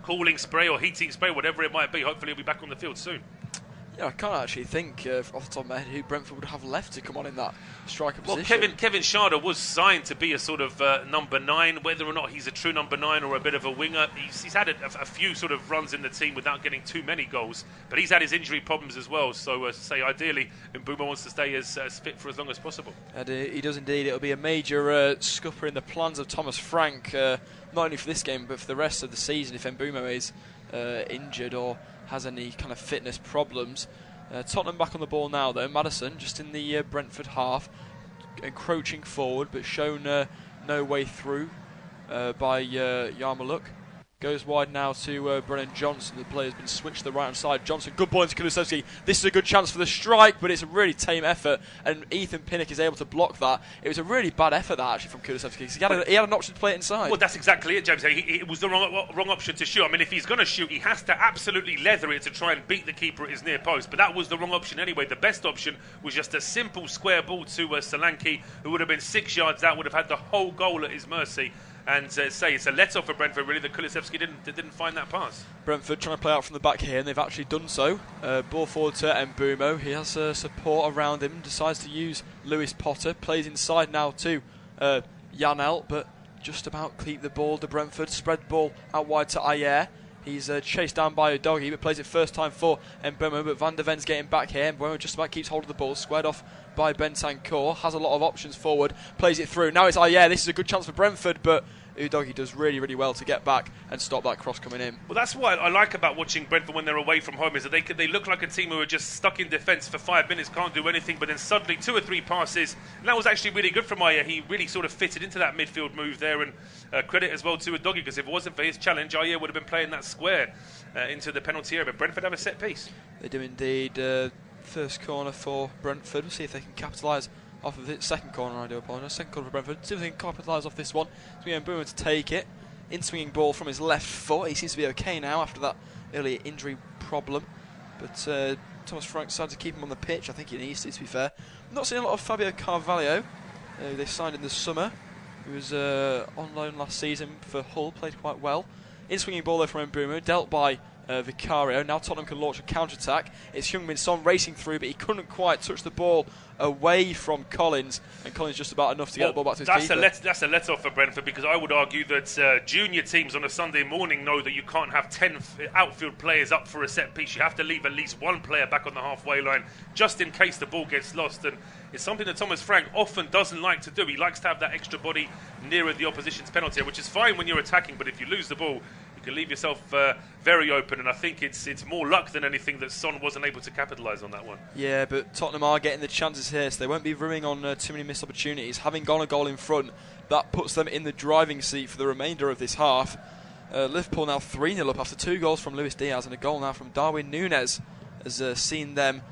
cooling spray or heating spray, whatever it might be. Hopefully he'll be back on the field soon. Yeah, I can't actually think off the top of my head who Brentford would have left to come on in that striker Well, position. Kevin Schade was signed to be a sort of number 9. Whether or not he's a true number 9 or a bit of a winger, he's had a few sort of runs in the team without getting too many goals. But he's had his injury problems as well. So, ideally, Mbeumo wants to stay as fit for as long as possible. And he does indeed. It'll be a major scupper in the plans of Thomas Frank, not only for this game but for the rest of the season if Mbeumo is injured or has any kind of fitness problems. Tottenham back on the ball now though. Maddison just in the Brentford half, encroaching forward but shown no way through by Yarmouk. Goes wide now to Brennan Johnson. The player has been switched to the right hand side. Johnson, good ball into Kulusevski. This is a good chance for the strike, but it's a really tame effort, and Ethan Pinnock is able to block that. It was a really bad effort that actually from Kulusevski, because he had an option to play it inside. Well, that's exactly it, James. It was the wrong option to shoot. I mean, if he's going to shoot, he has to absolutely leather it to try and beat the keeper at his near post. But that was the wrong option anyway. The best option was just a simple square ball to Solanke, who would have been 6 yards out, would have had the whole goal at his mercy. And it's a let-off for Brentford, really, that Kulusevski didn't find that pass. Brentford trying to play out from the back here, and they've actually done so. Ball forward to Mbeumo. He has support around him, decides to use Lewis Potter. Plays inside now to Janelt, but just about keep the ball to Brentford. Spread the ball out wide to Ayer. He's chased down by Udogie, but plays it first time for Mbeumo, but Van der Ven's getting back here. Mbeumo just about keeps hold of the ball, squared off by Bentancur, has a lot of options forward, plays it through. Now it's Ayer. This is a good chance for Brentford, but Udogie does really, really well to get back and stop that cross coming in. Well, that's what I like about watching Brentford when they're away from home, is that they look like a team who are just stuck in defence for 5 minutes, can't do anything, but then suddenly 2 or 3 passes, and that was actually really good from Ayer. He really sort of fitted into that midfield move there, and credit as well to Udogie, because if it wasn't for his challenge, Ayer would have been playing that square into the penalty area. But Brentford have a set piece. They do indeed. First corner for Brentford. We'll see if they can capitalise off of it. Second corner, I do apologise. Second corner for Brentford. See if they can capitalise off this one. It's going to be Mbeumo to take it. In-swinging ball from his left foot. He seems to be okay now after that earlier injury problem. But Thomas Frank decided to keep him on the pitch. I think he needs to be fair. I'm not seeing a lot of Fabio Carvalho. They signed in the summer. He was on loan last season for Hull. Played quite well. In-swinging ball there from Mbeumo. Dealt by Vicario. Now Tottenham can launch a counter-attack. It's Heung-min Son racing through, but he couldn't quite touch the ball away from Collins, and Collins just about enough to get the ball back to his keeper. That's a let-off for Brentford, because I would argue that junior teams on a Sunday morning know that you can't have 10 outfield players up for a set piece. You have to leave at least one player back on the halfway line just in case the ball gets lost, and it's something that Thomas Frank often doesn't like to do. He likes to have that extra body nearer the opposition's penalty, which is fine when you're attacking, but if you lose the ball, you can leave yourself very open, and I think it's more luck than anything that Son wasn't able to capitalise on that one. Yeah, but Tottenham are getting the chances here, so they won't be rooming on too many missed opportunities. Having gone a goal in front, that puts them in the driving seat for the remainder of this half. Liverpool now 3-0 up after 2 goals from Luis Diaz and a goal now from Darwin Núñez has seen them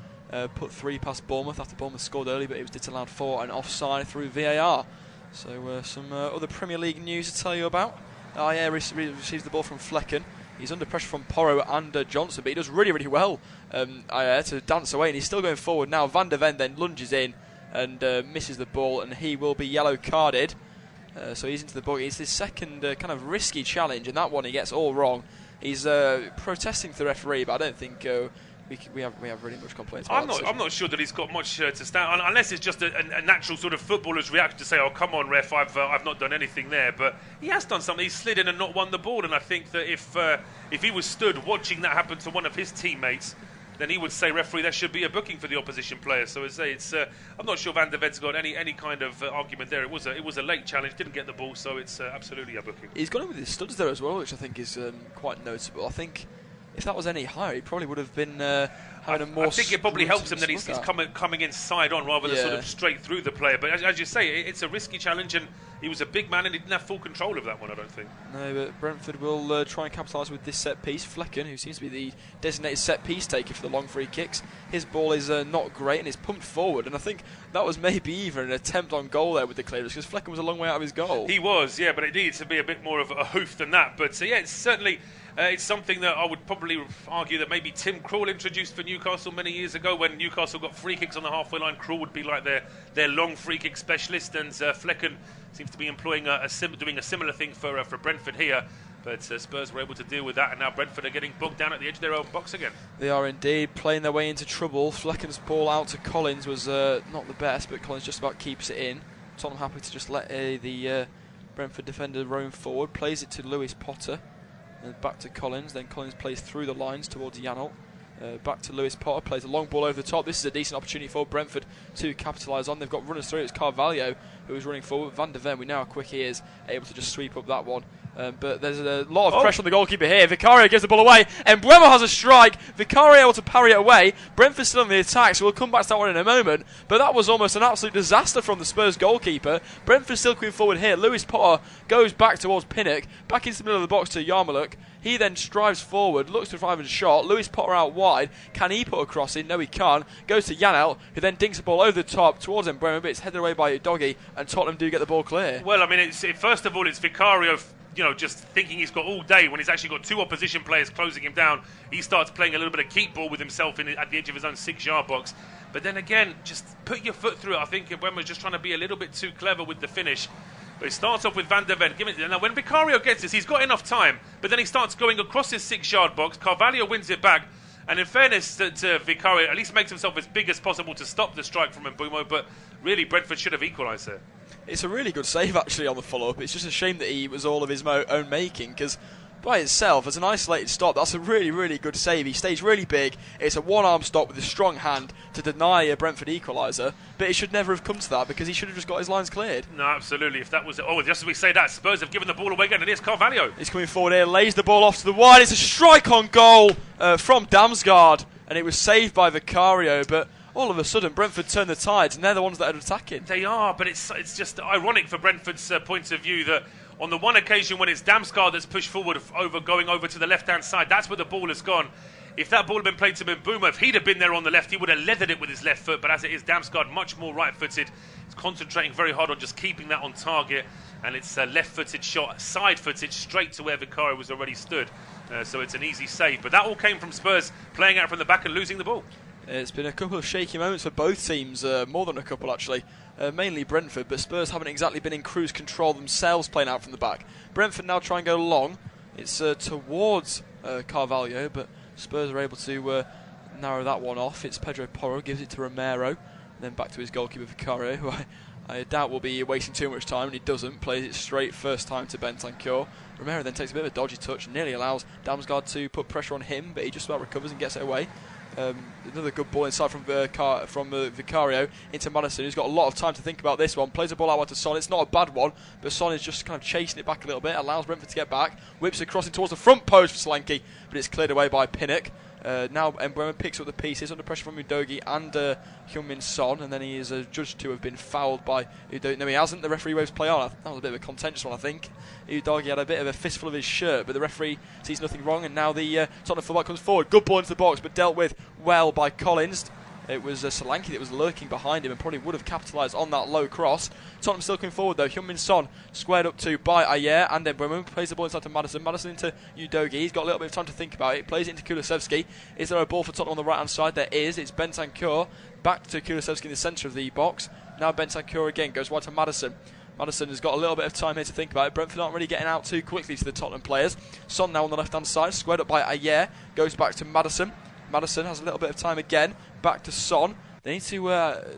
put 3 past Bournemouth after Bournemouth scored early, but it was disallowed for an offside through VAR. So some other Premier League news to tell you about. Ayer receives the ball from Flecken. He's under pressure from Porro and Johnson, but he does really, really well, Ayer, to dance away, and he's still going forward now. Van der Ven then lunges in and misses the ball, and he will be yellow carded. So he's into the book. It's his second kind of risky challenge, and that one he gets all wrong. He's protesting to the referee, but I don't think we have really much complaints about I'm not sure that he's got much to stand, unless it's just a natural sort of footballer's reaction to say, oh, come on, ref, I've not done anything there. But he has done something. He's slid in and not won the ball, and I think that if he was stood watching that happen to one of his teammates, then he would say, referee, there should be a booking for the opposition player. So I'm not sure Van der Ven's got any kind of argument there. It was a late challenge, didn't get the ball, so it's absolutely a booking. He's gone in with his studs there as well, which I think is quite notable. I think if that was any higher, he probably would have been having a more... I think it probably helps him that he's coming in side on rather than sort of straight through the player. But as you say, it's a risky challenge, and he was a big man and he didn't have full control of that one, I don't think. No, but Brentford will try and capitalise with this set piece. Flecken, who seems to be the designated set piece taker for the long free kicks, his ball is not great and is pumped forward, and I think that was maybe even an attempt on goal there with the clearance, because Flecken was a long way out of his goal. He was, yeah, but it needed to be a bit more of a hoof than that. But yeah, it's certainly... it's something that I would probably argue that maybe Tim Krul introduced for Newcastle many years ago. When Newcastle got free kicks on the halfway line, Krul would be like their long free kick specialist, and Flecken seems to be employing doing a similar thing for Brentford here. But Spurs were able to deal with that, and now Brentford are getting bogged down at the edge of their own box again. They are indeed playing their way into trouble. Flecken's ball out to Collins was not the best, but Collins just about keeps it in. Tottenham happy to just let the Brentford defender roam forward, plays it to Lewis Potter, and back to Collins. Then Collins plays through the lines towards Janelt. Back to Lewis Potter, plays a long ball over the top. This is a decent opportunity for Brentford to capitalise on. They've got runners through. It's Carvalho who is running forward. Van de Ven, we know how quick he is, able to just sweep up that one. But there's a lot of pressure on the goalkeeper here. Vicario gives the ball away, and Mbeumo has a strike. Vicario able to parry it away. Brentford still on the attack, so we'll come back to that one in a moment. But that was almost an absolute disaster from the Spurs goalkeeper. Brentford still coming forward here. Lewis Potter goes back towards Pinnock, back into the middle of the box to Yarmoliuk. He then strives forward, looks to drive a shot. Lewis Potter out wide. Can he put a cross in? No, he can't. Goes to Janelt, who then dinks the ball over the top towards Mbeumo, but it's headed away by Udogie, and Tottenham do get the ball clear. Well, I mean, first of all, it's Vicario, just thinking he's got all day when he's actually got two opposition players closing him down. He starts playing a little bit of keep ball with himself at the edge of his own 6-yard box. But then again, just put your foot through it. I think Mbeumo was just trying to be a little bit too clever with the finish. But it starts off with Van de Ven. Now, when Vicario gets this, he's got enough time, but then he starts going across his 6-yard box. Carvalho wins it back. And in fairness to Vicario, at least makes himself as big as possible to stop the strike from Mbeumo. But really, Brentford should have equalised there. It's a really good save, actually, on the follow-up. It's just a shame that he was all of his own making, because by itself, as an isolated stop, that's a really, really good save. He stays really big. It's a one-arm stop with a strong hand to deny a Brentford equaliser, but it should never have come to that, because he should have just got his lines cleared. No, absolutely. If that was it. Oh, just as we say that, Spurs have given the ball away again, and here's Carvalho. He's coming forward here, lays the ball off to the wide. It's a strike on goal from Damsgaard, and it was saved by Vicario, but all of a sudden, Brentford turn the tides, and they're the ones that are attacking. They are, but it's just ironic for Brentford's point of view that on the one occasion when it's Damsgaard that's pushed forward, going over to the left-hand side, that's where the ball has gone. If that ball had been played to Mbeumo, if he'd have been there on the left, he would have leathered it with his left foot. But as it is, Damsgaard much more right-footed. He's concentrating very hard on just keeping that on target. And it's a left-footed shot, side-footed, straight to where Vicario was already stood. So it's an easy save. But that all came from Spurs playing out from the back and losing the ball. It's been a couple of shaky moments for both teams, more than a couple actually. Mainly Brentford, but Spurs haven't exactly been in cruise control themselves playing out from the back. Brentford now try and go long. It's towards Carvalho, but Spurs are able to narrow that one off. It's Pedro Porro, gives it to Romero, then back to his goalkeeper Vicario, who I doubt will be wasting too much time, and he doesn't. Plays it straight first time to Bentancur. Romero then takes a bit of a dodgy touch, nearly allows Damsgaard to put pressure on him, but he just about recovers and gets it away. Another good ball inside from Vicario into Madison, who's got a lot of time to think about this one. Plays the ball out to Son. It's not a bad one, but Son is just kind of chasing it back a little bit, allows Brentford to get back, whips it crossing towards the front post for Solanke, but it's cleared away by Pinnock. Now Mbeumo picks up the pieces under pressure from Udogie and Heung-min Son, and then he is judged to have been fouled by Udogie. No, he hasn't. The referee waves play on. That was a bit of a contentious one, I think. Udogie had a bit of a fistful of his shirt, but the referee sees nothing wrong, and now the Tottenham fullback comes forward. Good ball into the box, but dealt with well by Collins. It was Solanke that was lurking behind him and probably would have capitalised on that low cross. Tottenham still coming forward though. Heung-min Son squared up to by Ayer, and then Mbeumo plays the ball inside to Madison. Madison into Udogie. He's got a little bit of time to think about it. Plays it into Kulusevski. Is there a ball for Tottenham on the right hand side? There is. It's Bentancur back to Kulusevski in the centre of the box. Now Bentancur again goes wide to Madison. Madison has got a little bit of time here to think about it. Brentford aren't really getting out too quickly to the Tottenham players. Son now on the left hand side, squared up by Ayer. Goes back to Madison. Madison has a little bit of time again. Back to Son. They need to.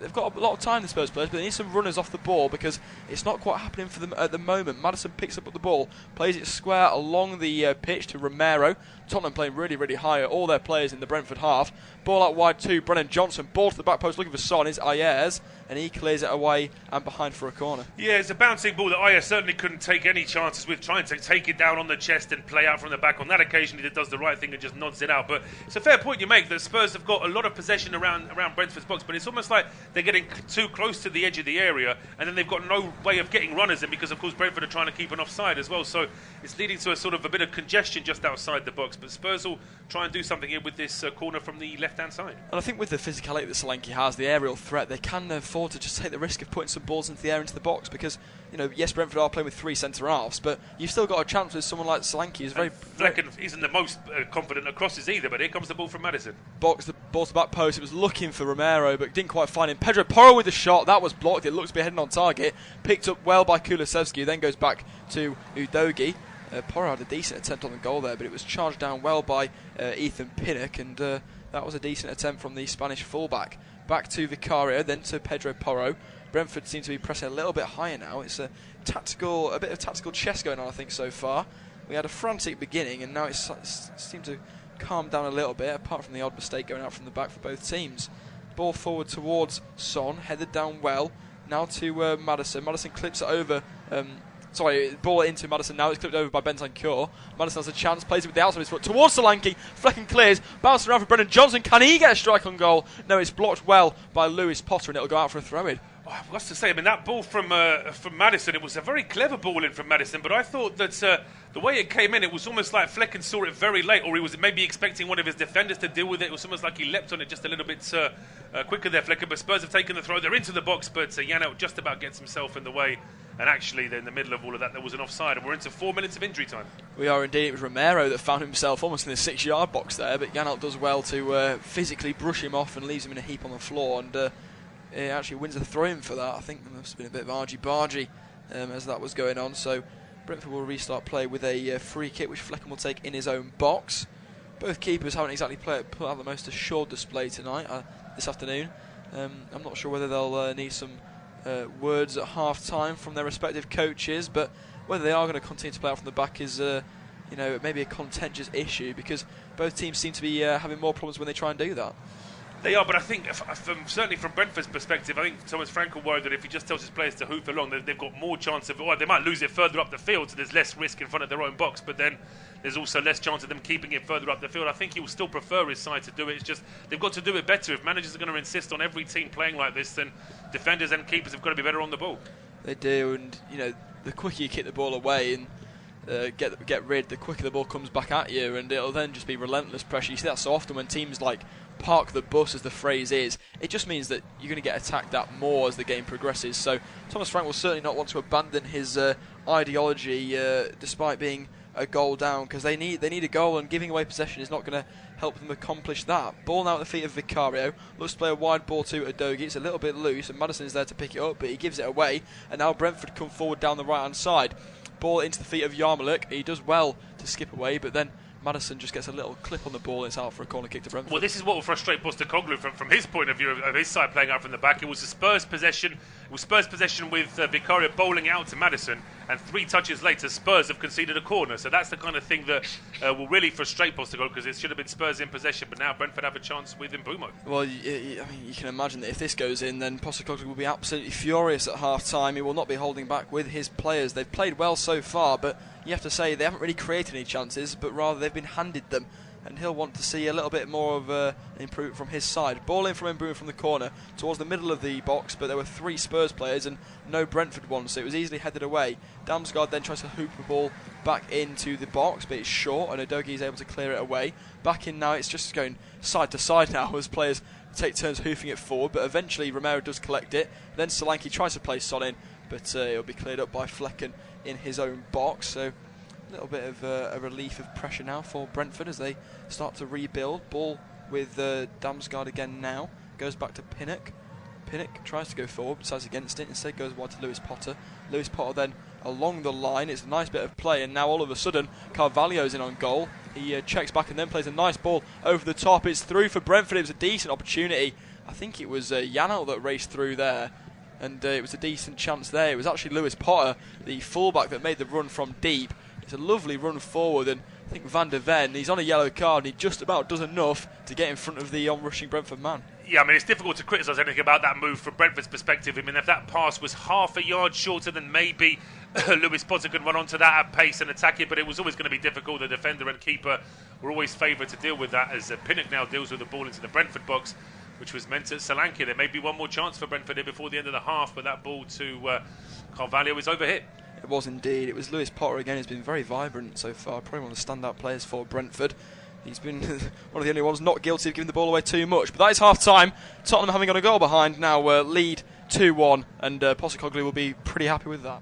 They've got a lot of time, the Spurs players, but they need some runners off the ball because it's not quite happening for them at the moment. Madison picks up the ball, plays it square along the pitch to Romero. Tottenham playing really, really high at all their players in the Brentford half. Ball out wide to Brennan Johnson. Ball to the back post looking for Son. Is Ayers, and he clears it away and behind for a corner. Yeah, it's a bouncing ball that Ayers certainly couldn't take any chances with, trying to take it down on the chest and play out from the back. On that occasion, he does the right thing and just nods it out. But it's a fair point you make that Spurs have got a lot of possession around Brentford's box, but it's almost like they're getting too close to the edge of the area, and then they've got no way of getting runners in because, of course, Brentford are trying to keep an offside as well. So it's leading to a sort of a bit of congestion just outside the box. But Spurs will try and do something here with this corner from the left-hand side. And I think with the physicality that Solanke has, the aerial threat, they can afford to just take the risk of putting some balls into the air into the box because, you know, yes, Brentford are playing with three centre-halves, but you've still got a chance with someone like Solanke who's very... Flecken isn't the most confident at crosses either, but here comes the ball from Madison. Box the ball to the back post. It was looking for Romero, but didn't quite find him. Pedro Porro with the shot. That was blocked. It looks to be heading on target. Picked up well by Kulusevski, who then goes back to Udogie. Porro had a decent attempt on the goal there, but it was charged down well by Ethan Pinnock, and that was a decent attempt from the Spanish fullback. Back to Vicario, then to Pedro Porro. Brentford seem to be pressing a little bit higher now. It's a bit of tactical chess going on, I think, so far. We had a frantic beginning, and now it seemed to calm down a little bit, apart from the odd mistake going out from the back for both teams. Ball forward towards Son, headed down well. Now to Maddison. Maddison clips it over. Ball into Maddison. Now it's clipped over by Bentancur. Maddison has a chance, plays it with the outside of his foot towards Solanke. Flecken clears, bounces around for Brendan Johnson. Can he get a strike on goal? No, it's blocked well by Lewis Potter, and it'll go out for a throw-in. I've got to say, I mean, that ball from Maddison, it was a very clever ball in from Maddison, but I thought that the way it came in, it was almost like Flecken saw it very late, or he was maybe expecting one of his defenders to deal with it. It was almost like he leapt on it just a little bit quicker there, Flecken. But Spurs have taken the throw. They're into the box, but Janelt just about gets himself in the way. And actually, in the middle of all of that, there was an offside, and we're into 4 minutes of injury time. We are indeed. It was Romero that found himself almost in the 6-yard box there, but Janelt does well to physically brush him off and leaves him in a heap on the floor, and he actually wins the throw-in for that. I think there must have been a bit of argy-bargy as that was going on. So Brentford will restart play with a free kick, which Flecken will take in his own box. Both keepers haven't exactly put out the most assured display tonight, this afternoon. I'm not sure whether they'll need some words at half-time from their respective coaches, but whether they are going to continue to play out from the back is maybe a contentious issue, because both teams seem to be having more problems when they try and do that. They are, but I think, certainly from Brentford's perspective, I think Thomas Frankel worried that if he just tells his players to hoof along, they've got more chance of, or they might lose it further up the field, so there's less risk in front of their own box, but then there's also less chance of them keeping it further up the field. I think he will still prefer his side to do it. It's just they've got to do it better. If managers are going to insist on every team playing like this, then defenders and keepers have got to be better on the ball. They do, and the quicker you kick the ball away and get rid, the quicker the ball comes back at you, and it'll then just be relentless pressure. You see that so often when teams park the bus, as the phrase is. It just means that you're going to get attacked that more as the game progresses. So Thomas Frank will certainly not want to abandon his ideology despite being a goal down, because they need a goal, and giving away possession is not going to help them accomplish that. Ball now at the feet of Vicario. Looks to play a wide ball to Udogie. It's a little bit loose, and Maddison is there to pick it up, but he gives it away, and now Brentford come forward down the right hand side. Ball into the feet of Yarmouk. He does well to skip away, but then Maddison just gets a little clip on the ball and it's out for a corner kick to Brentford. Well, this is what will frustrate Postecoglou from his point of view of his side playing out from the back. It was a Spurs possession. It was Spurs possession with Vicario bowling out to Maddison, and 3 touches later, Spurs have conceded a corner. So that's the kind of thing that will really frustrate Postecoglou, because it should have been Spurs in possession, but now Brentford have a chance with Mbeumo. Well, I mean, you can imagine that if this goes in, then Postecoglou will be absolutely furious at half-time. He will not be holding back with his players. They've played well so far, but you have to say they haven't really created any chances, but rather they've been handed them, and he'll want to see a little bit more of an improvement from his side. Ball in from Mbeumo from the corner towards the middle of the box, but there were 3 Spurs players and no Brentford ones, so it was easily headed away. Damsgaard then tries to hoop the ball back into the box, but it's short, and Udogie is able to clear it away. Back in now, it's just going side to side now as players take turns hoofing it forward, but eventually Romero does collect it. Then Solanke tries to play Son in, but it'll be cleared up by Flecken in his own box. So a little bit of a relief of pressure now for Brentford as they start to rebuild. Ball with Damsgaard again now. Goes back to Pinnock. Pinnock tries to go forward, decides against it. Instead goes wide to Lewis Potter. Lewis Potter then along the line. It's a nice bit of play, and now all of a sudden Carvalho's in on goal. He checks back and then plays a nice ball over the top. It's through for Brentford. It was a decent opportunity. I think it was Janelt that raced through there, and it was a decent chance there. It was actually Lewis Potter, the fullback, that made the run from deep. It's a lovely run forward, and I think Van der Ven, he's on a yellow card, and he just about does enough to get in front of the onrushing Brentford man. Yeah, I mean, it's difficult to criticise anything about that move from Brentford's perspective. I mean, if that pass was half a yard shorter, then maybe Lewis Potter could run onto that at pace and attack it, but it was always going to be difficult. The defender and keeper were always favoured to deal with that, as Pinnock now deals with the ball into the Brentford box, which was meant at Solanke. There may be one more chance for Brentford here before the end of the half, but that ball to Carvalho is overhit. It was indeed. It was Lewis Potter again. He's been very vibrant so far. Probably one of the standout players for Brentford. He's been one of the only ones not guilty of giving the ball away too much. But that is half-time. Tottenham having got a goal behind now, lead 2-1, and Postecoglou will be pretty happy with that.